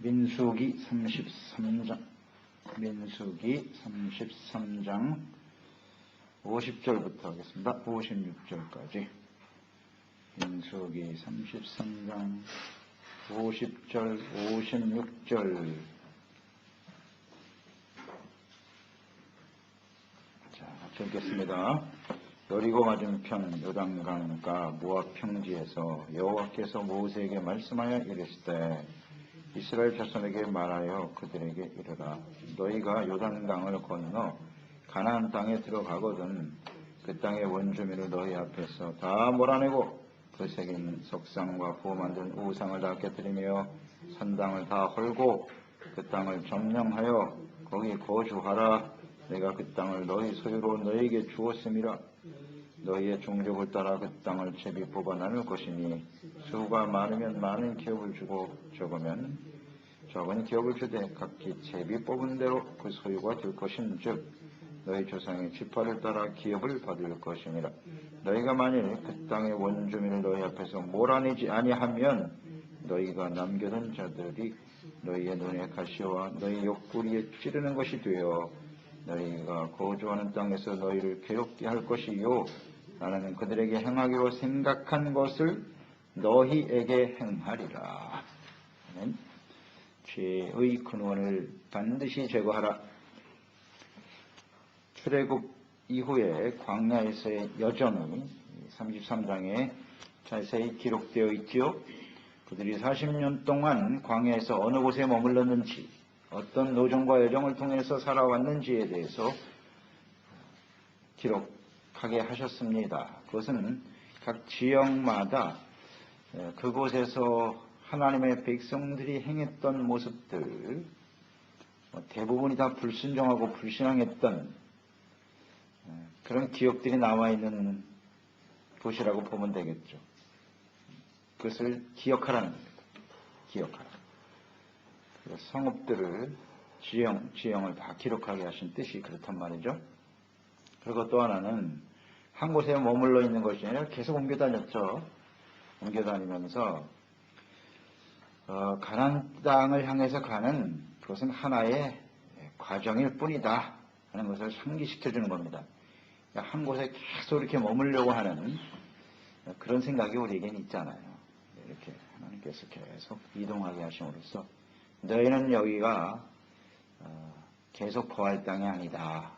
민수기 33장, 민수기 33장 50절부터 하겠습니다. 56절까지. 민수기 33장 50절, 56절. 자, 읽겠습니다. 여리고 맞은편 요단강가 모압 평지에서 여호와께서 모세에게 말씀하여 이르시되 이스라엘 자손에게 말하여 그들에게 이르라. 너희가 요단강을 건너 가나안 땅에 들어가거든 그 땅의 원주민을 너희 앞에서 다 몰아내고 그 새긴 석상과 부어 만든 우상을 다 깨뜨리며 산당을 다 헐고 그 땅을 점령하여 거기 거주하라. 내가 그 땅을 너희 소유로 너희에게 주었음이라. 너희의 종족을 따라 그 땅을 제비 뽑아 나눌 것이니 수가 많으면 많은 기업을 주고 적으면 적은 기업을 주되 각기 제비 뽑은 대로 그 소유가 될 것인즉 너희 조상의 지파를 따라 기업을 받을 것이니라. 너희가 만일 그 땅의 원주민을 너희 앞에서 몰아내지 아니하면 너희가 남겨둔 자들이 너희의 눈에 가시와 너희 옆구리에 찌르는 것이 되어 너희가 거주하는 땅에서 너희를 괴롭게 할 것이요 나는 그들에게 행하기로 생각한 것을 너희에게 행하리라. 아멘. 죄의 근원을 반드시 제거하라. 출애굽 이후에 광야에서의 여정이 33장에 자세히 기록되어 있지요. 그들이 40년 동안 광야에서 어느 곳에 머물렀는지 어떤 노정과 여정을 통해서 살아왔는지에 대해서 기록하게 하셨습니다. 그것은 각 지역마다 그곳에서 하나님의 백성들이 행했던 모습들, 대부분이 다 불순종하고 불신앙했던 그런 기억들이 남아있는 곳이라고 보면 되겠죠. 그것을 기억하라는 겁니다. 기억하라. 성읍들을 지형을 다 기록하게 하신 뜻이 그렇단 말이죠. 그리고 또 하나는 한 곳에 머물러 있는 것이 아니라 계속 옮겨 다녔죠. 옮겨 다니면서 가나안 땅을 향해서 가는 그것은 하나의 과정일 뿐이다 하는 것을 상기시켜 주는 겁니다. 한 곳에 계속 이렇게 머물려고 하는 그런 생각이 우리에겐 있잖아요. 이렇게 하나님께서 계속 이동하게 하심으로써 너희는 여기가 계속 거할 땅이 아니다.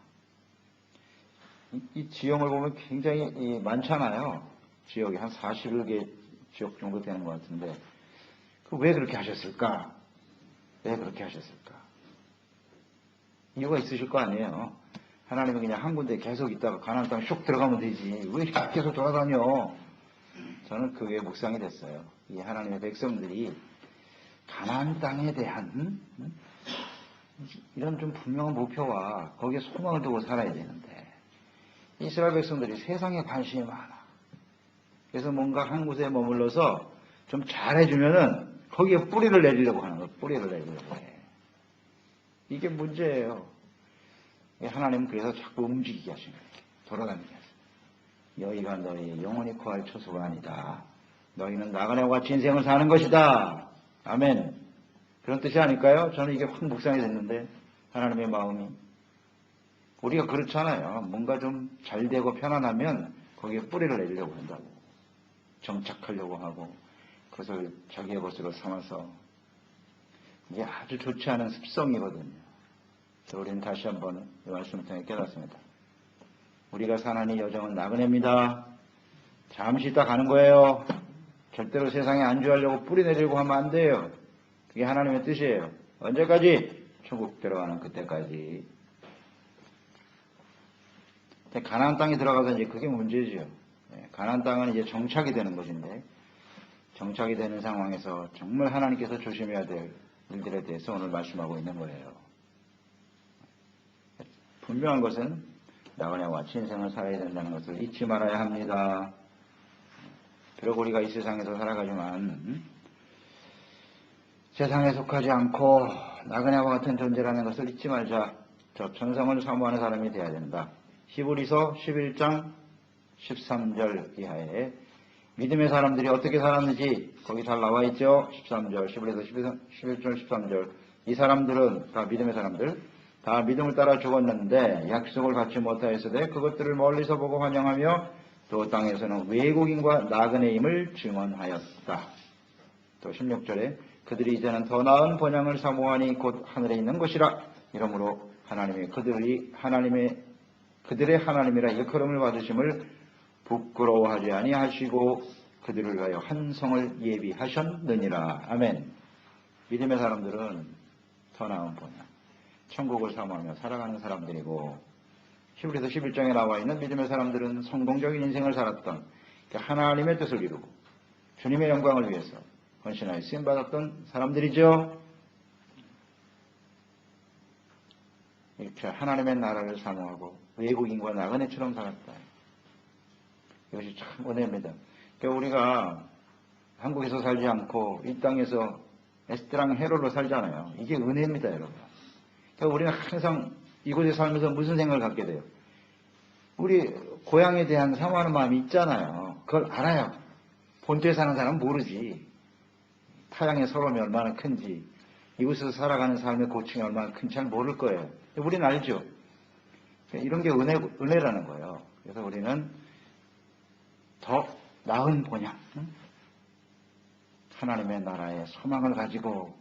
이 지형을 보면 굉장히 많잖아요. 지역이 한 40개 지역 정도 되는 것 같은데 왜 그렇게 하셨을까? 왜 그렇게 하셨을까? 이유가 있으실 거 아니에요. 하나님은 그냥 한 군데 계속 있다가 가나안 땅에 슉 들어가면 되지. 왜 이렇게 계속 돌아다녀? 저는 그게 묵상이 됐어요. 이 하나님의 백성들이 가나안 땅에 대한 이런 좀 분명한 목표와 거기에 소망을 두고 살아야 되는데 이스라엘 백성들이 세상에 관심이 많아. 그래서 뭔가 한 곳에 머물러서 좀 잘해주면은 거기에 뿌리를 내리려고 하는 거예요. 뿌리를 내리려고 해. 이게 문제예요. 하나님은 그래서 자꾸 움직이게 하시는 거예요. 돌아다니게 하세요. 여기가 너희 영원히 거할 처소가 아니다. 너희는 나그네와 같이 인생을 사는 것이다. 아멘. 그런 뜻이 아닐까요? 저는 이게 확 묵상이 됐는데 하나님의 마음이 우리가 그렇잖아요. 뭔가 좀 잘 되고 편안하면 거기에 뿌리를 내리려고 한다고. 정착하려고 하고 그것을 자기의 것으로 삼아서 이게 아주 좋지 않은 습성이거든요. 그래서 우리는 다시 한번 이 말씀을 통해 깨닫습니다. 우리가 사는 이 여정은 나그네입니다. 잠시 있다 가는 거예요. 절대로 세상에 안주하려고 뿌리 내리려고 하면 안 돼요. 그게 하나님의 뜻이에요. 언제까지? 천국 들어가는 그때까지. 가나안 땅에 들어가서 이제 그게 문제지요. 가나안 땅은 이제 정착이 되는 것인데 정착이 되는 상황에서 정말 하나님께서 조심해야 될 일들에 대해서 오늘 말씀하고 있는 거예요. 분명한 것은 나그네와 같이 인생을 살아야 된다는 것을 잊지 말아야 합니다. 비록 우리가 이 세상에서 살아가지만 세상에 속하지 않고 나그네와 같은 존재라는 것을 잊지 말자. 저 천성을 사모하는 사람이 되어야 된다. 히브리서 11장 13절 이하에 믿음의 사람들이 어떻게 살았는지 거기 잘 나와 있죠. 13절, 11에서 11절, 13절. 이 사람들은 다 믿음의 사람들, 다 믿음을 따라 죽었는데 약속을 받지 못하였으되 그것들을 멀리서 보고 환영하며 또 땅에서는 외국인과 나그네임을 증언하였다. 또 16절에 그들이 이제는 더 나은 번영을 사모하니 곧 하늘에 있는 것이라. 이러므로 하나님이 그들의 하나님이라 일컬음을 받으심을 부끄러워하지 아니하시고 그들을 위하여 한 성을 예비하셨느니라. 아멘. 믿음의 사람들은 더 나은 번영, 천국을 사모하며 살아가는 사람들이고, 히브리서 11장에 나와 있는 믿음의 사람들은 성공적인 인생을 살았던 하나님의 뜻을 이루고 주님의 영광을 위해서 헌신하여 쓰임받았던 사람들이죠. 이렇게 하나님의 나라를 사모하고 외국인과 나그네처럼 살았다. 이것이 참 은혜입니다. 그러니까 우리가 한국에서 살지 않고 이 땅에서 에스테랑 헤롤로 살잖아요. 이게 은혜입니다, 여러분. 그러니까 우리는 항상 이곳에 살면서 무슨 생각을 갖게 돼요? 우리 고향에 대한 사모하는 마음이 있잖아요. 그걸 알아요. 본토에 사는 사람은 모르지. 타향의 서러움이 얼마나 큰지, 이곳에서 살아가는 삶의 고충이 얼마나 큰지 잘 모를 거예요. 우리는 알죠. 이런 게 은혜라는 거예요. 그래서 우리는 더 나은 본향, 하나님의 나라의 소망을 가지고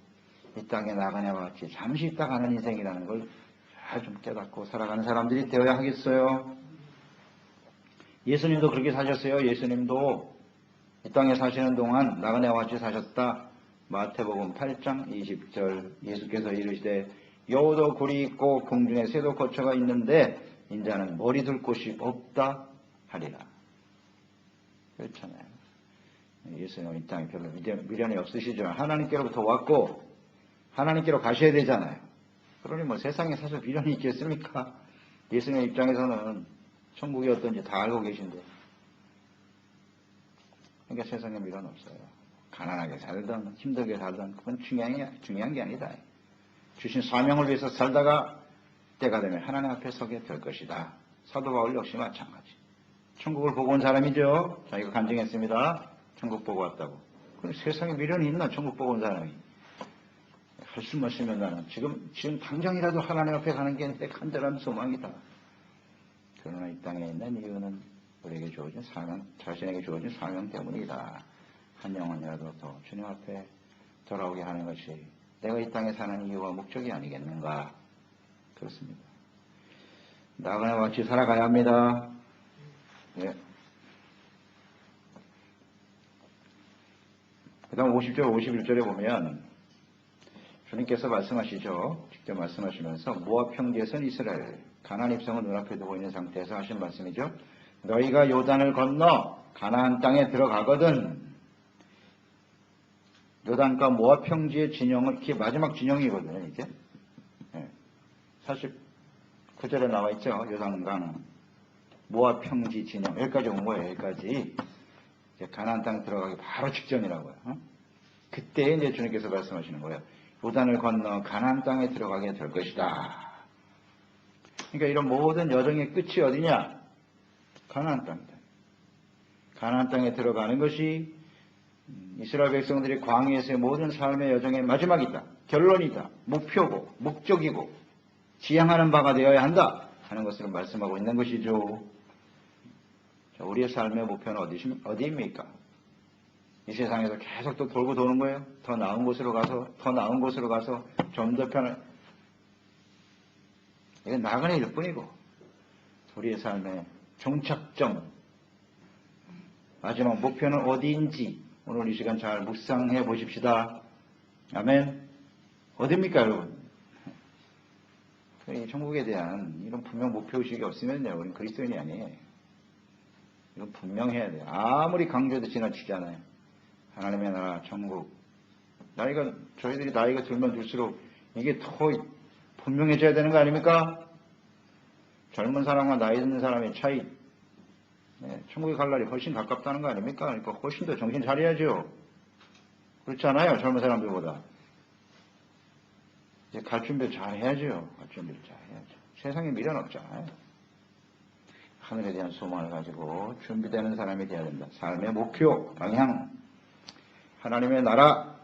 이 땅에 나그네와 같이 잠시 있다 가는 인생이라는 걸 잘 좀 깨닫고 살아가는 사람들이 되어야 하겠어요. 예수님도 그렇게 사셨어요. 예수님도 이 땅에 사시는 동안 나그네와 같이 사셨다. 마태복음 8장 20절 예수께서 이르시되 여우도 굴이 있고 공중에 새도 거처가 있는데 인자는 머리 둘 곳이 없다 하리라. 그렇잖아요. 예수님은 이 땅에 별로 미련이 없으시죠. 하나님께로부터 왔고 하나님께로 가셔야 되잖아요. 그러니 뭐 세상에 사실 미련이 있겠습니까? 예수님의 입장에서는 천국이 어떤지 다 알고 계신데, 그러니까 세상에 미련 없어요. 가난하게 살든 힘들게 살든 그건 중요한 게 아니다. 주신 사명을 위해서 살다가 때가 되면 하나님 앞에 서게 될 것이다. 사도 바울 역시 마찬가지. 천국을 보고 온 사람이죠. 자기가 간증했습니다. 천국 보고 왔다고. 그럼 세상에 미련이 있나? 천국 보고 온 사람이. 할 수만 있으면 나는 지금 당장이라도 하나님 앞에 가는 게 내 간절한 소망이다. 그러나 이 땅에 있는 이유는 우리에게 주어진 사명, 자신에게 주어진 사명 때문이다. 한 영혼이라도 더 주님 앞에 돌아오게 하는 것이 내가 이 땅에 사는 이유와 목적이 아니겠는가. 그렇습니다. 나그네와 같이 살아가야 합니다. 예. 그 다음 50절, 51절에 보면 주님께서 말씀하시죠. 직접 말씀하시면서 모압 평지에선 이스라엘, 가나안 입성을 눈앞에 두고 있는 상태에서 하신 말씀이죠. 너희가 요단을 건너 가나안 땅에 들어가거든. 요단과 모압 평지의 진영은 이게 마지막 진영이거든요. 이게 49절에 나와 있죠. 요단강 모압 평지 진영 여기까지 온 거예요. 여기까지 이제 가나안 땅 들어가기 바로 직전이라고요. 그때 이제 주님께서 말씀하시는 거예요. 요단을 건너 가나안 땅에 들어가게 될 것이다. 그러니까 이런 모든 여정의 끝이 어디냐? 가나안 땅이다. 가나안 땅에 들어가는 것이 이스라엘 백성들이 광야에서의 모든 삶의 여정의 마지막이다. 결론이다. 목표고 목적이고 지향하는 바가 되어야 한다 하는 것을 말씀하고 있는 것이죠. 자, 우리의 삶의 목표는 어디입니까? 이 세상에서 계속 또 돌고 도는 거예요. 더 나은 곳으로 가서 좀 더 편한. 이건 나그네일 뿐이고 우리의 삶의 종착점 마지막 목표는 어디인지 오늘 이 시간 잘 묵상해 보십시다. 아멘. 어디입니까 여러분? 이 천국에 대한 이런 분명 목표의식이 없으면요 우리는 그리스도인이 아니에요. 이건 분명해야 돼요. 아무리 강조해도 지나치잖아요. 하나님의 나라, 천국. 저희들이 나이가 들면 들수록 이게 더 분명해져야 되는 거 아닙니까? 젊은 사람과 나이 드는 사람의 차이. 천국에 갈 날이 훨씬 가깝다는 거 아닙니까? 그러니까 훨씬 더 정신 차려야죠. 그렇지 않아요? 젊은 사람들보다. 이제 갈 준비를 잘 해야죠. 갈 준비를 잘 해야죠. 세상에 미련 없잖아요. 하늘에 대한 소망을 가지고 준비되는 사람이 되어야 된다. 삶의 목표, 방향, 하나님의 나라.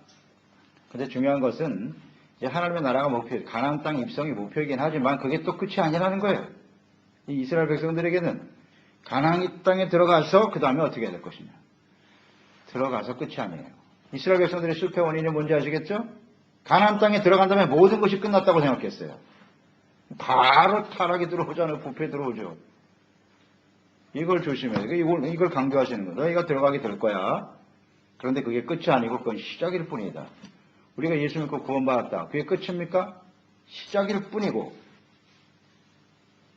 근데 중요한 것은 이제 하나님의 나라가 목표, 가나안 땅 입성이 목표이긴 하지만 그게 또 끝이 아니라는 거예요. 이 이스라엘 백성들에게는 가나안 땅에 들어가서 그 다음에 어떻게 해야 될 것이냐. 들어가서 끝이 아니에요. 이스라엘 백성들의 실패 원인이 뭔지 아시겠죠? 가나안 땅에 들어간 다음에 모든 것이 끝났다고 생각했어요. 바로 타락이 들어오잖아요. 부패 들어오죠. 이걸 조심해야 돼요. 이걸 강조하시는 거예요. 너희가 들어가게 될 거야. 그런데 그게 끝이 아니고 그건 시작일 뿐이다. 우리가 예수 믿고 구원받았다. 그게 끝입니까? 시작일 뿐이고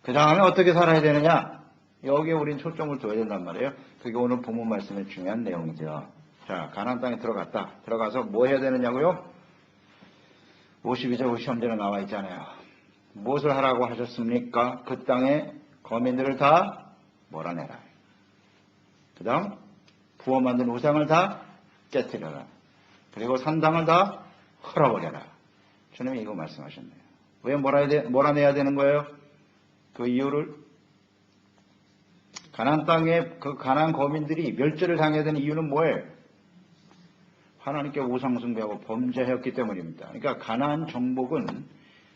그 다음에 어떻게 살아야 되느냐? 여기에 우린 초점을 둬야 된단 말이에요. 그게 오늘 본문 말씀의 중요한 내용이죠. 자, 가나안 땅에 들어갔다. 들어가서 뭐 해야 되느냐고요? 52절 53절에 나와 있잖아요. 무엇을 하라고 하셨습니까? 그 땅의 거민들을 다 몰아내라. 그 다음 부어 만든 우상을 다 깨뜨려라. 그리고 산당을 다 헐어버려라. 주님이 이거 말씀하셨네요. 왜 몰아내야 되는 거예요? 그 이유를 가나안 땅에 그 가나안 거민들이 멸절을 당해야 되는 이유는 뭐예요? 하나님께 우상 숭배하고 범죄했기 때문입니다. 그러니까 가나안 정복은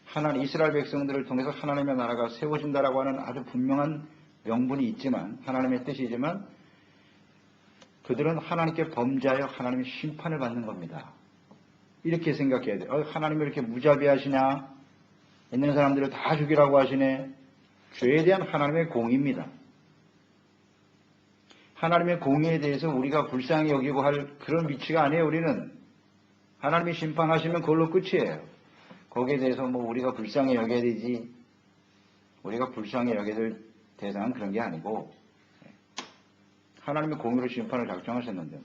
하나님 이스라엘 백성들을 통해서 하나님의 나라가 세워진다라고 하는 아주 분명한 명분이 있지만 하나님의 뜻이지만 그들은 하나님께 범죄하여 하나님의 심판을 받는 겁니다. 이렇게 생각해야 돼요. 하나님이 이렇게 무자비하시냐? 있는 사람들을 다 죽이라고 하시네. 죄에 대한 하나님의 공의입니다. 하나님의 공의에 대해서 우리가 불쌍히 여기고 할 그런 위치가 아니에요. 우리는 하나님이 심판하시면 그걸로 끝이에요. 거기에 대해서 뭐 우리가 불쌍히 여겨야 되지. 우리가 불쌍히 여겨야 될 대상은 그런 게 아니고 하나님의 공의로 심판을 작정하셨는데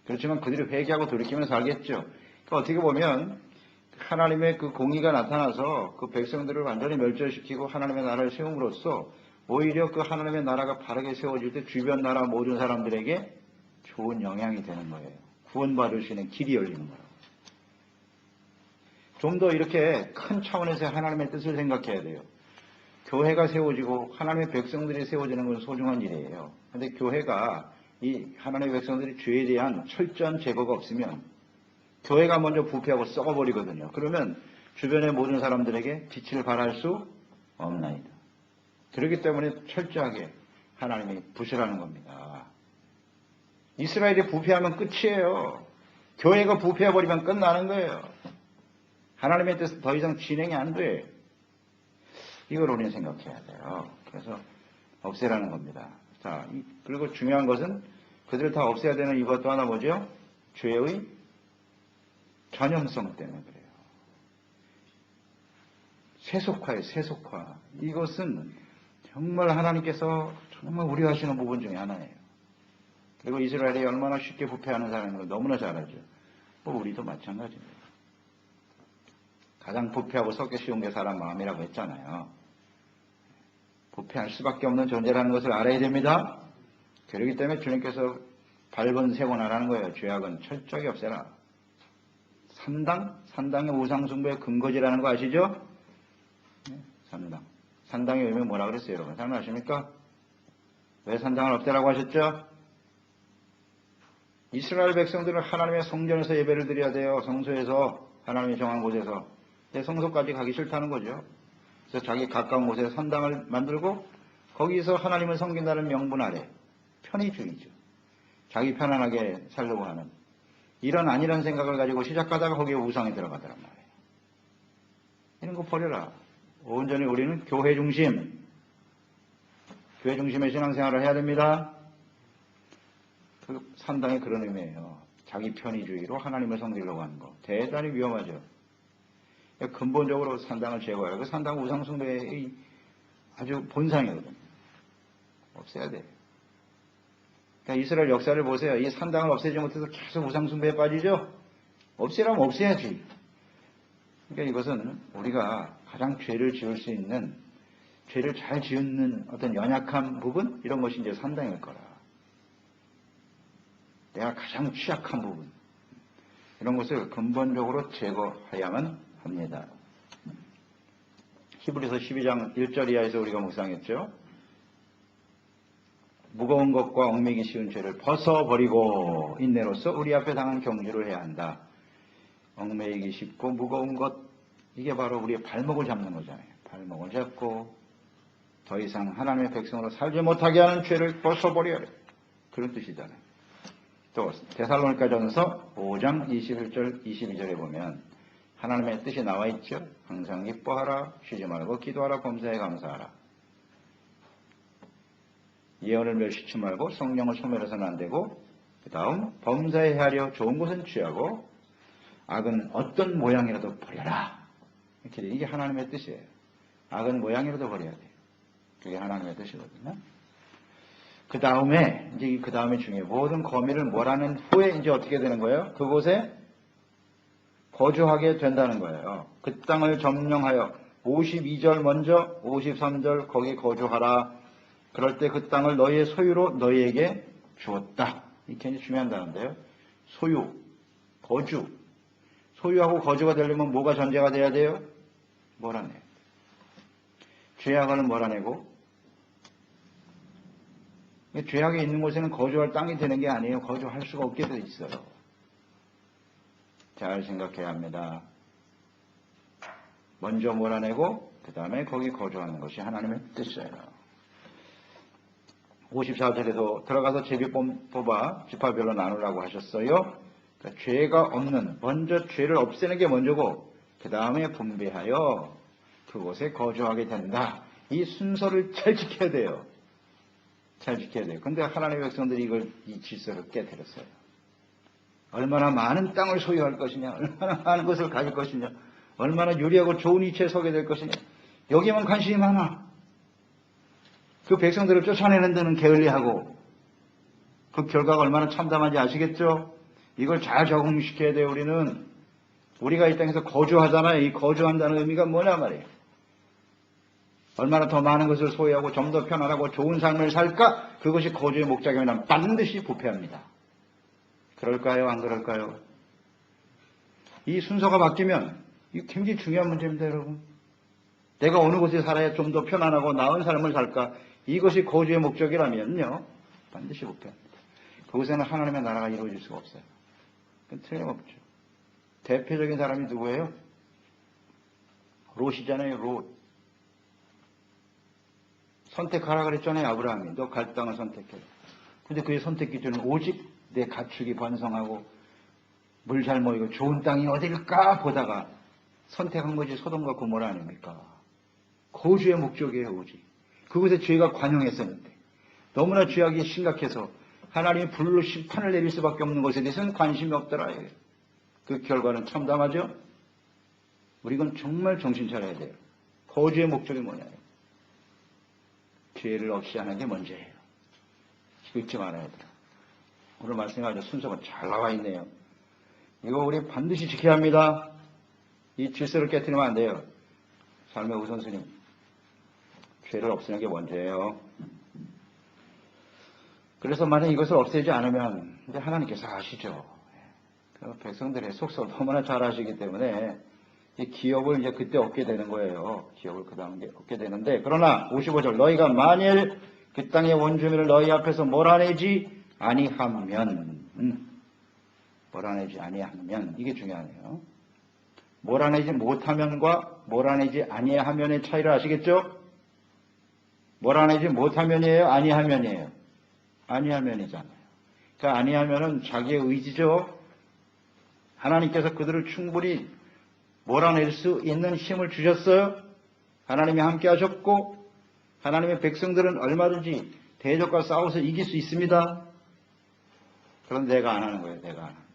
그렇지만 그들이 회개하고 돌이키면서 살겠죠. 그러니까 어떻게 보면 하나님의 그 공의가 나타나서 그 백성들을 완전히 멸절시키고 하나님의 나라를 세움으로써 오히려 그 하나님의 나라가 바르게 세워질 때 주변 나라 모든 사람들에게 좋은 영향이 되는 거예요. 구원받을 수 있는 길이 열리는 거예요. 좀 더 이렇게 큰 차원에서 하나님의 뜻을 생각해야 돼요. 교회가 세워지고 하나님의 백성들이 세워지는 건 소중한 일이에요. 그런데 교회가 이 하나님의 백성들이 죄에 대한 철저한 제거가 없으면 교회가 먼저 부패하고 썩어버리거든요. 그러면 주변의 모든 사람들에게 빛을 발할 수 없나이다. 그렇기 때문에 철저하게 하나님이 부실하는 겁니다. 이스라엘이 부패하면 끝이에요. 교회가 부패해버리면 끝나는 거예요. 하나님의 뜻은 더 이상 진행이 안 돼. 이걸 우리는 생각해야 돼요. 그래서 없애라는 겁니다. 자, 그리고 중요한 것은 그들을 다 없애야 되는 이유가 또 하나 뭐죠? 죄의 전형성 때문에 그래요. 세속화예요. 세속화. 이것은 정말 하나님께서 정말 우려하시는 부분 중에 하나예요. 그리고 이스라엘이 얼마나 쉽게 부패하는 사람인 걸 너무나 잘 알죠. 우리도 마찬가지입니다. 가장 부패하고 썩기 쉬운 게 사람 마음이라고 했잖아요. 부패할 수밖에 없는 존재라는 것을 알아야 됩니다. 그렇기 때문에 주님께서 밟은 세고나라는 거예요. 죄악은 철저하게 없애라. 산당의 우상숭배의 근거지라는 거 아시죠? 네, 산당. 산당의 의미 뭐라 그랬어요, 여러분? 잘 아십니까? 왜 산당을 없애라고 하셨죠? 이스라엘 백성들은 하나님의 성전에서 예배를 드려야 돼요. 성소에서 하나님이 정한 곳에서. 성소까지 가기 싫다는 거죠. 그래서 자기 가까운 곳에 산당을 만들고 거기서 하나님을 섬긴다는 명분 아래 편의주의죠. 자기 편안하게 살려고 하는 이런 아니란 생각을 가지고 시작하다가 거기에 우상이 들어가더란 말이에요. 이런 거 버려라. 온전히 우리는 교회 중심의 신앙생활을 해야 됩니다. 그 산당이 그런 의미예요. 자기 편의주의로 하나님을 섬기려고 하는 거. 대단히 위험하죠. 근본적으로 산당을 제거해라. 그 산당 우상숭배의 아주 본상이거든요. 없애야 돼요. 그러니까 이스라엘 역사를 보세요. 이 산당을 없애지 못해서 계속 우상숭배에 빠지죠? 없애라면 없애야지. 그러니까 이것은 우리가 가장 죄를 지을 수 있는, 죄를 잘 지은 어떤 연약한 부분? 이런 것이 이제 산당일 거라. 내가 가장 취약한 부분. 이런 것을 근본적으로 제거해야만 합니다. 히브리서 12장 1절 이하에서 우리가 묵상했죠. 무거운 것과 얽매기 쉬운 죄를 벗어버리고 인내로서 우리 앞에 당한 경주를 해야 한다. 얽매이기 쉽고 무거운 것, 이게 바로 우리의 발목을 잡는 거잖아요. 발목을 잡고 더 이상 하나님의 백성으로 살지 못하게 하는 죄를 벗어버려야 돼. 그런 뜻이잖아요. 또 데살로니가전서 5장 21절 22절에 보면 하나님의 뜻이 나와 있죠. 항상 기뻐하라, 쉬지 말고 기도하라, 범사에 감사하라. 예언을 멸시치 말고 성령을 소멸해서는 안 되고, 그 다음 범사에 헤아려 좋은 것은 취하고 악은 어떤 모양이라도 버려라. 이게 하나님의 뜻이에요. 악은 모양이라도 버려야 돼요. 그게 하나님의 뜻이거든요. 그 다음에 이제 그 다음에 중요해요. 모든 거미를 몰아낸 후에 이제 어떻게 되는 거예요? 그곳에 거주하게 된다는 거예요. 그 땅을 점령하여 52절 먼저 53절 거기 거주하라. 그럴 때 그 땅을 너희의 소유로 너희에게 주었다. 이게 굉장히 중요한다는데요. 소유, 거주. 소유하고 거주가 되려면 뭐가 전제가 돼야 돼요? 몰아내요. 죄악을 몰아내고, 죄악이 있는 곳에는 거주할 땅이 되는 게 아니에요. 거주할 수가 없게 돼 있어요. 잘 생각해야 합니다. 먼저 몰아내고 그 다음에 거기 거주하는 것이 하나님의 뜻이에요. 54절에도 들어가서 제비 뽑아 지파별로 나누라고 하셨어요. 그러니까 죄가 없는, 먼저 죄를 없애는 게 먼저고 그 다음에 분배하여 그곳에 거주하게 된다. 이 순서를 잘 지켜야 돼요. 잘 지켜야 돼요. 근데 하나님의 백성들이 이 질서를 깨뜨렸어요. 얼마나 많은 땅을 소유할 것이냐, 얼마나 많은 것을 가질 것이냐, 얼마나 유리하고 좋은 위치에 서게 될 것이냐, 여기에만 관심이 많아. 그 백성들을 쫓아내는 데는 게을리하고, 그 결과가 얼마나 참담한지 아시겠죠? 이걸 잘 적응시켜야 돼요. 우리가 이 땅에서 거주하잖아요. 이 거주한다는 의미가 뭐냐 말이에요. 얼마나 더 많은 것을 소유하고 좀 더 편안하고 좋은 삶을 살까? 그것이 거주의 목적이면 반드시 부패합니다. 그럴까요? 안 그럴까요? 이 순서가 바뀌면 이게 굉장히 중요한 문제입니다, 여러분. 내가 어느 곳에 살아야 좀 더 편안하고 나은 삶을 살까? 이것이 거주의 목적이라면요, 반드시 부패합니다. 그곳에는 하나님의 나라가 이루어질 수가 없어요. 그건 틀림없죠. 대표적인 사람이 누구예요? 롯이잖아요, 롯. 선택하라 그랬잖아요, 아브라함이. 너 갈 땅을 선택해. 근데 그의 선택 기준은 오직 내 가축이 번성하고 물 잘 모이고 좋은 땅이 어딜까 보다가 선택한 것이 소돔과 고모라 아닙니까? 거주의 목적이에요, 오직. 그곳에 죄가 관용했었는데 너무나 죄악이 심각해서 하나님이 불로 심판을 내릴 수밖에 없는 것에 대해서는 관심이 없더라. 그 결과는 참담하죠? 우리는 정말 정신 차려야 돼요. 거주의 목적이 뭐냐요? 죄를 없이 하는 게 먼저예요. 잊지 말아야 돼요. 오늘 말씀에 아주 순서가 잘 나와 있네요. 이거 우리 반드시 지켜야 합니다. 이 질서를 깨뜨리면 안 돼요. 삶의 우선순위. 죄를 없애는 게 먼저예요. 그래서 만약 이것을 없애지 않으면 이제 하나님께서 아시죠. 그 백성들의 속성을 너무나 잘 아시기 때문에 이 기업을 이제 그때 얻게 되는 거예요. 기업을 그 다음에 얻게 되는데, 그러나 55절 너희가 만일 그 땅의 원주민을 너희 앞에서 몰아내지 아니하면, 몰아내지 아니하면, 이게 중요하네요. 몰아내지 못하면과 몰아내지 아니하면의 차이를 아시겠죠? 몰아내지 못하면이에요? 아니하면이에요? 아니하면이잖아요. 그러니까 아니하면은 자기의 의지죠. 하나님께서 그들을 충분히 몰아낼 수 있는 힘을 주셨어요. 하나님이 함께 하셨고 하나님의 백성들은 얼마든지 대적과 싸워서 이길 수 있습니다. 그런데 내가 안 하는 거예요. 내가 안 하는 거예요.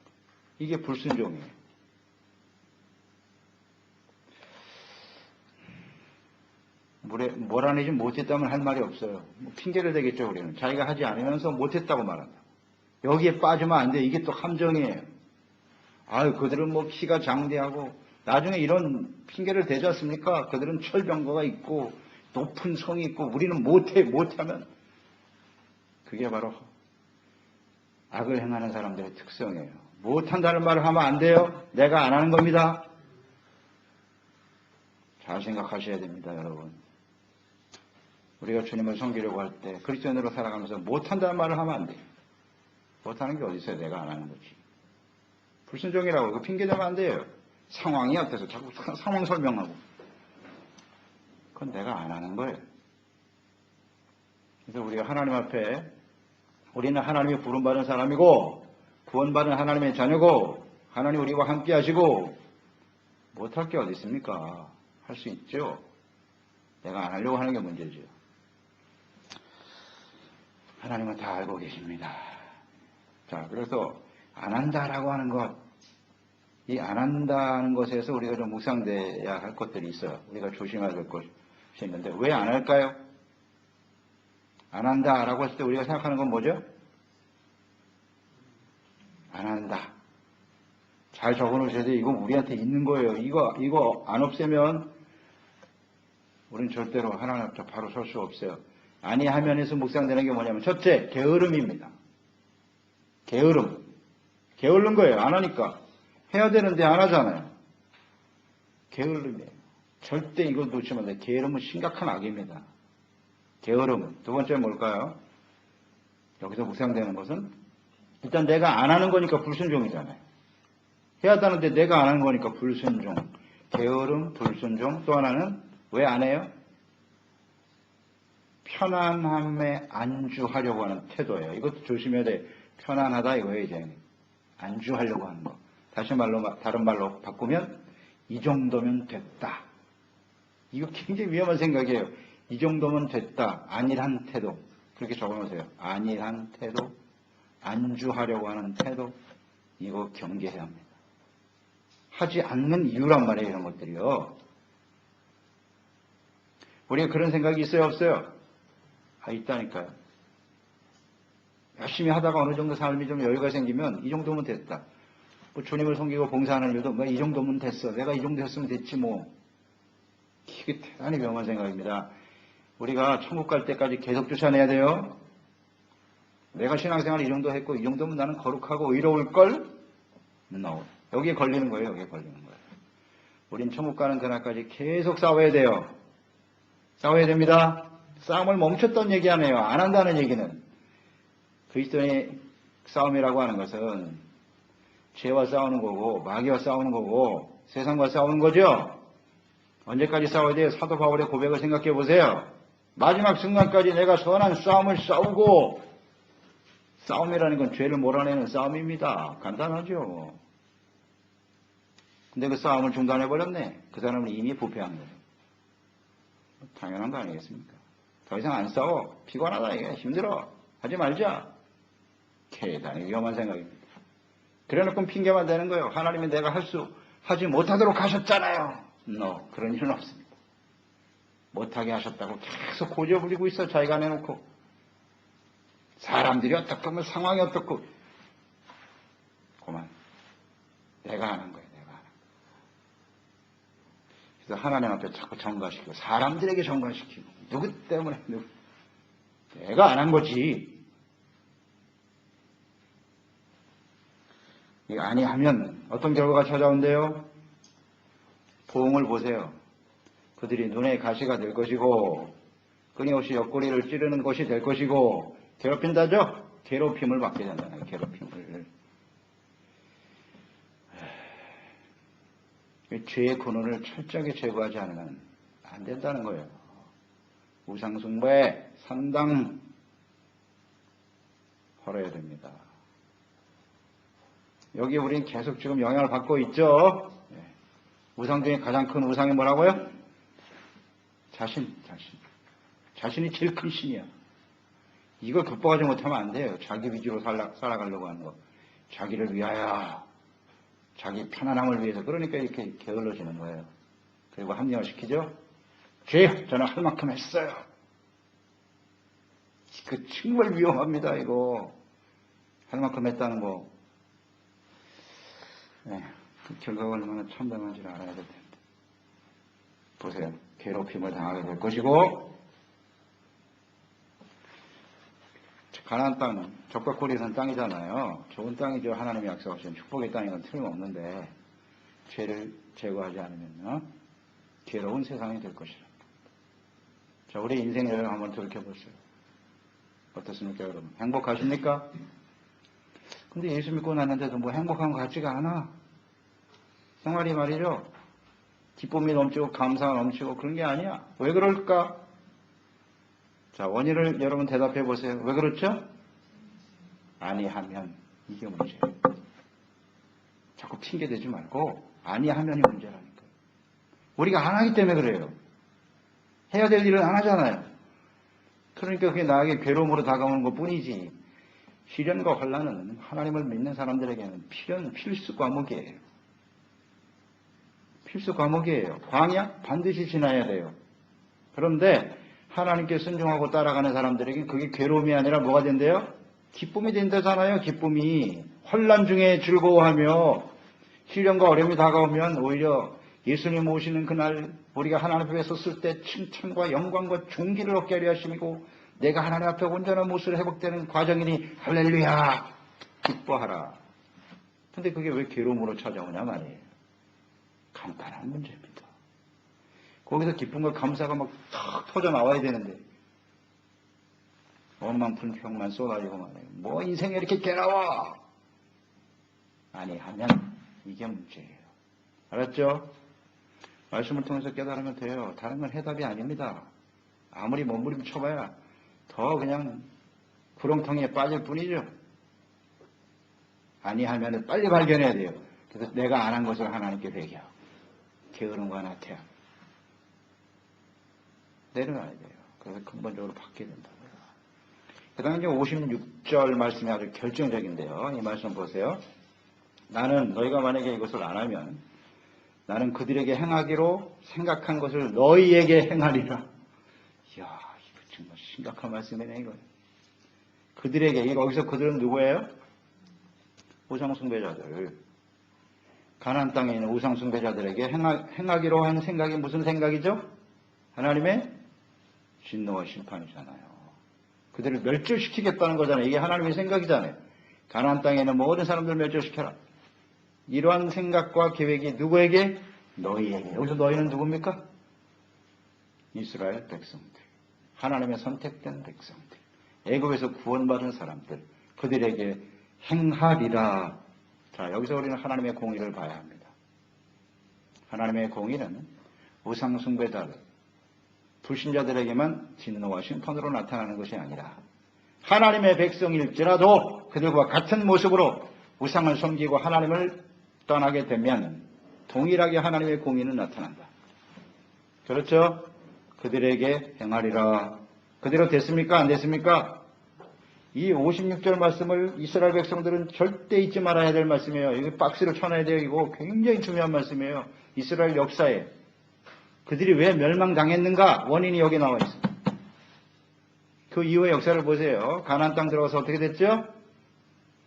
이게 불순종이에요. 몰아내지 못했다면 할 말이 없어요. 핑계를 대겠죠. 우리는 자기가 하지 않으면서 못했다고 말한다. 여기에 빠지면 안 돼. 이게 또 함정이에요. 아유, 그들은 뭐 키가 장대하고 나중에 이런 핑계를 대지 않습니까? 그들은 철병거가 있고 높은 성이 있고 우리는 못하면 그게 바로 악을 행하는 사람들의 특성이에요. 못한다는 말을 하면 안 돼요. 내가 안 하는 겁니다. 잘 생각하셔야 됩니다, 여러분. 우리가 주님을 섬기려고 할 때 그리스도인으로 살아가면서 못한다는 말을 하면 안 돼요. 못하는 게 어디 있어요? 내가 안 하는 거지. 불순종이라고 그 핑계대면 안 돼요. 상황이 어때서 자꾸 상황 설명하고. 그건 내가 안 하는 거예요. 그래서 우리가 하나님 앞에 우리는 하나님의 부름받은 사람이고 구원받은 하나님의 자녀고 하나님 우리와 함께 하시고 못할 게 어디 있습니까? 할 수 있죠. 내가 안 하려고 하는 게 문제죠. 하나님은 다 알고 계십니다. 자, 그래서 안 한다라고 하는 것, 이 안 한다는 것에서 우리가 좀 묵상돼야 할 것들이 있어요. 우리가 조심해야 될 것이 있는데 왜 안 할까요? 안 한다라고 했을 때 우리가 생각하는 건 뭐죠? 안 한다. 잘 적어놓으셔야 돼요. 이거 우리한테 있는 거예요. 이거 안 없애면 우리는 절대로 하나님 앞에 바로 설 수 없어요. 아니하면에서 묵상되는 게 뭐냐면 첫째, 게으름입니다. 게으름. 게으른 거예요. 안 하니까. 해야 되는데 안 하잖아요. 게으름이에요. 절대 이걸 놓치면 안 돼요. 게으름은 심각한 악입니다. 게으름. 두 번째 뭘까요? 여기서 묵상되는 것은 일단 내가 안 하는 거니까 불순종이잖아요. 해야 하는데 내가 안 하는 거니까 불순종. 게으름, 불순종. 또 하나는 왜 안 해요? 편안함에 안주하려고 하는 태도예요. 이것도 조심해야 돼. 편안하다 이거예요, 이제. 안주하려고 하는 거. 다른 말로 바꾸면 이 정도면 됐다. 이거 굉장히 위험한 생각이에요. 이 정도면 됐다. 안일한 태도. 그렇게 적어놓으세요. 안일한 태도, 안주하려고 하는 태도. 이거 경계해야 합니다. 하지 않는 이유란 말이에요, 이런 것들이요. 우리가 그런 생각이 있어요, 없어요? 있다니까요. 열심히 하다가 어느 정도 삶이 좀 여유가 생기면 이 정도면 됐다. 뭐 주님을 섬기고 봉사하는 일도 이 정도면 됐어. 내가 이 정도 했으면 됐지 뭐. 이게 대단히 위험한 생각입니다. 우리가 천국 갈 때까지 계속 쫓아내야 돼요. 내가 신앙생활 이 정도 했고 이 정도면 나는 거룩하고 의로울 걸? No. 여기에 걸리는 거예요. 여기에 걸리는 거예요. 우린 천국 가는 그날까지 계속 싸워야 돼요. 싸워야 됩니다. 싸움을 멈췄던 얘기 안 해요. 안 한다는 얘기는. 그리스도의 싸움이라고 하는 것은 죄와 싸우는 거고 마귀와 싸우는 거고 세상과 싸우는 거죠. 언제까지 싸워야 돼요? 사도 바울의 고백을 생각해 보세요. 마지막 순간까지 내가 선한 싸움을 싸우고 싸움이라는 건 죄를 몰아내는 싸움입니다. 간단하죠. 근데 그 싸움을 중단해버렸네. 그 사람은 이미 부패한 거예요. 당연한 거 아니겠습니까? 더 이상 안 싸워. 피곤하다 이게. 힘들어. 하지 말자. 대단히 위험한 생각입니다. 그래놓고 핑계만 대는 거예요. 하나님이 내가 하지 못하도록 하셨잖아요. No. 그런 일은 없습니다. 못하게 하셨다고 계속 고집을 부리고 있어. 자기가 내놓고. 사람들이 어떻고 하면 상황이 어떻고. 그만. 내가 하는 거예요. 내가 하는 거예요. 그래서 하나님 앞에 자꾸 전가시키고 사람들에게 전가시키고 누구 때문에 내가 안 한 거지. 이거 아니하면 어떤 결과가 찾아온대요? 보응을 보세요. 그들이 눈에 가시가 될 것이고 끊임없이 옆구리를 찌르는 것이 될 것이고 괴롭힌다죠? 괴롭힘을 받게 된다는 괴롭힘을. 죄의 근원을 철저하게 제거하지 않으면 안 된다는 거예요. 우상숭배 상당 헐어야 됩니다. 여기 우리는 계속 지금 영향을 받고 있죠. 우상 중에 가장 큰 우상이 뭐라고요? 자신이 제일 큰 신이야. 이걸 극복하지 못하면 안 돼요. 자기 위주로 살아가려고 하는 거. 자기를 위하여, 자기 편안함을 위해서. 그러니까 이렇게 게을러지는 거예요. 그리고 합리화시키죠. 죄, 저는 할 만큼 했어요. 그 정말 위험합니다. 이거 할 만큼 했다는 거. 그 결과가 얼마나 참담한지를 알아야 될 텐데. 보세요. 괴롭힘을 당하게 될 것이고 가나안 땅은 적과골이라는 땅이잖아요. 좋은 땅이죠. 하나님이 약속하신 축복의 땅인 건 틀림없는데 죄를 제거하지 않으면요. 괴로운 세상이 될 것이라. 자, 우리 인생 여행 한번 돌이켜보세요. 어떻습니까, 여러분? 행복하십니까? 근데 예수 믿고 났는데도 뭐 행복한 것 같지가 않아. 생활이 말이죠. 기쁨이 넘치고 감사가 넘치고 그런 게 아니야. 왜 그럴까? 자, 원인을 여러분 대답해 보세요. 왜 그렇죠? 아니하면 이게 문제예요. 자꾸 핑계대지 말고 아니하면이 문제라니까요. 우리가 안 하기 때문에 그래요. 해야 될 일을 안 하잖아요. 그러니까 그게 나에게 괴로움으로 다가오는 것뿐이지. 시련과 환난은 하나님을 믿는 사람들에게는 필수 과목이에요. 필수 과목이에요. 광야 반드시 지나야 돼요. 그런데 하나님께 순종하고 따라가는 사람들에게 그게 괴로움이 아니라 뭐가 된대요? 기쁨이 된다잖아요. 기쁨이. 환난 중에 즐거워하며 시련과 어려움이 다가오면 오히려 예수님 오시는 그날 우리가 하나님 앞에 섰을 때 칭찬과 영광과 존귀를 얻게 하려 하심이고 내가 하나님 앞에 온전한 모습으로 회복되는 과정이니 할렐루야 기뻐하라. 근데 그게 왜 괴로움으로 찾아오냐 말이에요. 간단한 문제입니다. 거기서 기쁨과 감사가 막 탁 터져 나와야 되는데 원망 불평만 쏟아지고 말이에요. 뭐 인생이 이렇게 괴로워. 아니하면 이게 문제예요. 알았죠? 말씀을 통해서 깨달으면 돼요. 다른 건 해답이 아닙니다. 아무리 몸부림쳐봐야 더 그냥 구렁텅이에 빠질 뿐이죠. 아니하면 빨리 발견해야 돼요. 그래서 내가 안 한 것을 하나님께 회개하고 게으름과 나태함 내려놔야 돼요. 그래서 근본적으로 바뀌게 된다고요. 그 다음에 56절 말씀이 아주 결정적인데요. 이 말씀 보세요. 나는 너희가 만약에 이것을 안 하면 나는 그들에게 행하기로 생각한 것을 너희에게 행하리라. 이야, 이거 정말 심각한 말씀이네, 이거. 그들에게, 여기서 그들은 누구예요? 우상숭배자들. 가나안 땅에 있는 우상숭배자들에게 행하기로 한 생각이 무슨 생각이죠? 하나님의 진노와 심판이잖아요. 그들을 멸절시키겠다는 거잖아요. 이게 하나님의 생각이잖아요. 가나안 땅에 있는 모든 사람들을 멸절시켜라. 이러한 생각과 계획이 누구에게? 너희에게. 여기서 너희는 누굽니까? 이스라엘 백성들. 하나님의 선택된 백성들. 애굽에서 구원받은 사람들. 그들에게 행하리라. 자, 여기서 우리는 하나님의 공의를 봐야 합니다. 하나님의 공의는 우상숭배자들, 불신자들에게만 진노와 심판으로 나타나는 것이 아니라 하나님의 백성일지라도 그들과 같은 모습으로 우상을 섬기고 하나님을 떠나게 되면 동일하게 하나님의 공의는 나타난다. 그렇죠? 그들에게 행하리라. 그대로 됐습니까? 안 됐습니까? 이 56절 말씀을 이스라엘 백성들은 절대 잊지 말아야 될 말씀이에요. 이거 박스로 쳐놔야 돼요. 이거 굉장히 중요한 말씀이에요. 이스라엘 역사에. 그들이 왜 멸망당했는가? 원인이 여기 나와 있습니다. 그 이후의 역사를 보세요. 가나안 땅 들어가서 어떻게 됐죠?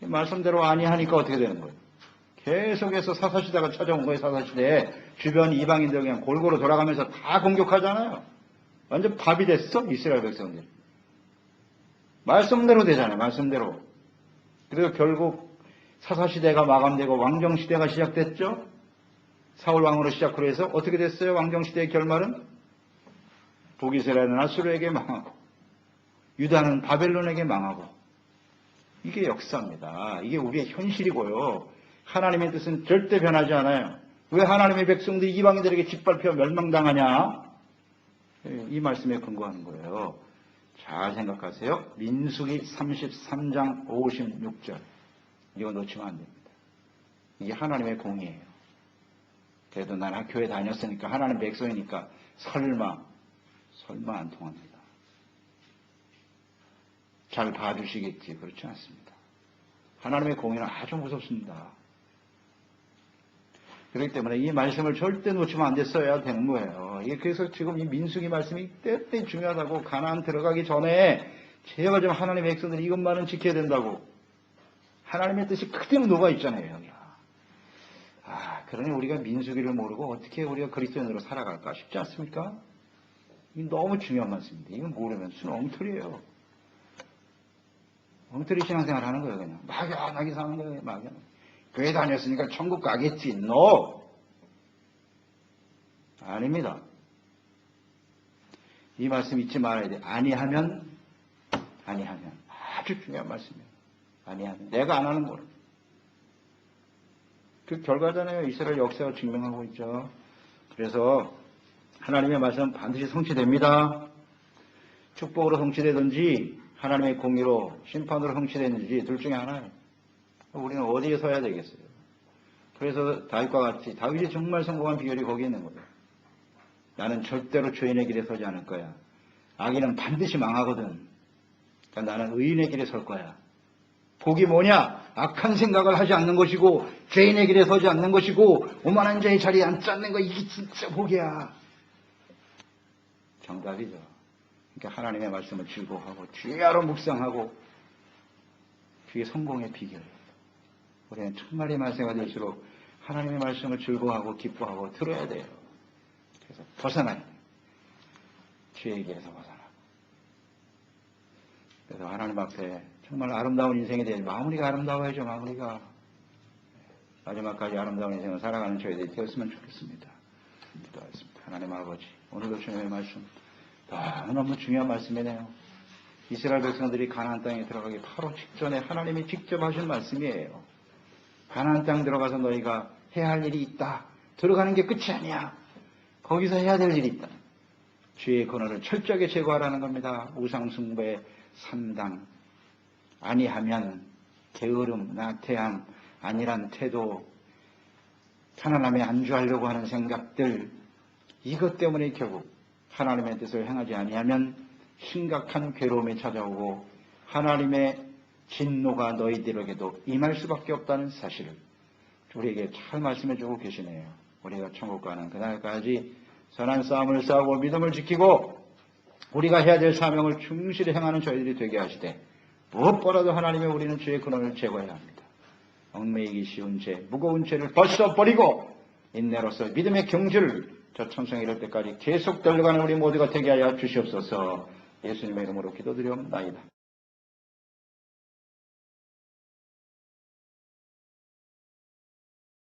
말씀대로 아니하니까 어떻게 되는 거예요? 계속해서 사사시대가 찾아온 거예요. 사사시대에 주변 이방인들 그냥 골고루 돌아가면서 다 공격하잖아요. 완전 밥이 됐어. 이스라엘 백성들. 말씀대로 되잖아요. 말씀대로. 그래서 결국 사사시대가 마감되고 왕정시대가 시작됐죠. 사울 왕으로 시작으로 해서 어떻게 됐어요? 왕정시대의 결말은 북이스라엘은 아수르에게 망하고 유다는 바벨론에게 망하고 이게 역사입니다. 이게 우리의 현실이고요. 하나님의 뜻은 절대 변하지 않아요. 왜 하나님의 백성들이 이방인들에게 짓밟혀 멸망당하냐? 이 말씀에 근거하는 거예요. 잘 생각하세요. 민수기 33장 56절. 이거 놓치면 안 됩니다. 이게 하나님의 공의예요. 그래도 난 학교에 다녔으니까 하나님 백성이니까 설마 안 통합니다. 잘 봐주시겠지. 그렇지 않습니다. 하나님의 공의는 아주 무섭습니다. 그렇기 때문에 이 말씀을 절대 놓치면 안 됐어야 되는 거예요. 이게 그래서 지금 이 민수기 말씀이 때때 중요하다고. 가나안 들어가기 전에 제발 좀 하나님의 백성들이 이것만은 지켜야 된다고. 하나님의 뜻이 그대로 녹아 있잖아요. 여기. 그러니 우리가 민수기를 모르고 어떻게 우리가 그리스도인으로 살아갈까 싶지 않습니까? 이게 너무 중요한 말씀입니다. 이건 모르면 순 엉터리예요. 엉터리 신앙생활 하는 거예요. 그냥 막연하게 사는 거예요. 막연. 교회 다녔으니까 천국 가겠지. No. 아닙니다. 이 말씀 잊지 말아야 돼. 아니하면 아주 중요한 말씀이에요. 아니하면 내가 안 하는 거로. 그 결과잖아요. 이스라엘 역사가 증명하고 있죠. 그래서 하나님의 말씀은 반드시 성취됩니다. 축복으로 성취되든지 하나님의 공의로 심판으로 성취되는지 둘 중에 하나예요. 우리는 어디에 서야 되겠어요? 그래서 다윗과 같이 다윗이 정말 성공한 비결이 거기 있는 거예요. 나는 절대로 죄인의 길에 서지 않을 거야. 악인은 반드시 망하거든. 그러니까 나는 의인의 길에 설 거야. 복이 뭐냐? 악한 생각을 하지 않는 것이고 죄인의 길에 서지 않는 것이고 오만한 자의 자리에 앉지 않는 거, 이게 진짜 복이야. 정답이죠. 그러니까 하나님의 말씀을 즐거워하고 주야로 묵상하고 그게 성공의 비결이에요. 우리는 천만의 말세가 될수록 하나님의 말씀을 즐거워하고 기뻐하고 들어야 돼요. 그래서 벗어나야 돼요. 죄의 길에서 벗어나고. 그래서 하나님 앞에 정말 아름다운 인생에 대해 마무리가 아름다워야죠. 마무리가. 마지막까지 아름다운 인생을 살아가는 저희들이 되었으면 좋겠습니다. 기도하겠습니다. 하나님 아버지, 오늘도 주님의 말씀 너무너무 중요한 말씀이네요. 이스라엘 백성들이 가나안 땅에 들어가기 바로 직전에 하나님이 직접 하신 말씀이에요. 가나안 땅 들어가서 너희가 해야 할 일이 있다. 들어가는 게 끝이 아니야. 거기서 해야 될 일이 있다. 죄의 근원을 철저하게 제거하라는 겁니다. 우상숭배의 3당. 아니하면 게으름, 나태함, 아니란 태도, 편안함에 안주하려고 하는 생각들, 이것 때문에 결국 하나님의 뜻을 행하지 아니하면 심각한 괴로움이 찾아오고 하나님의 진노가 너희들에게도 임할 수밖에 없다는 사실을 우리에게 잘 말씀해 주고 계시네요. 우리가 천국 가는 그날까지 선한 싸움을 싸우고 믿음을 지키고 우리가 해야 될 사명을 충실히 행하는 저희들이 되게 하시되 무엇보다도 하나님의 우리는 죄의 근원을 제거해야 합니다. 얽매이기 쉬운 죄, 무거운 죄를 벗어버리고 인내로서 믿음의 경주를 저 천성에 이를 때까지 계속 달려가는 우리 모두가 되게 하여 주시옵소서. 예수님의 이름으로 기도드리옵나이다.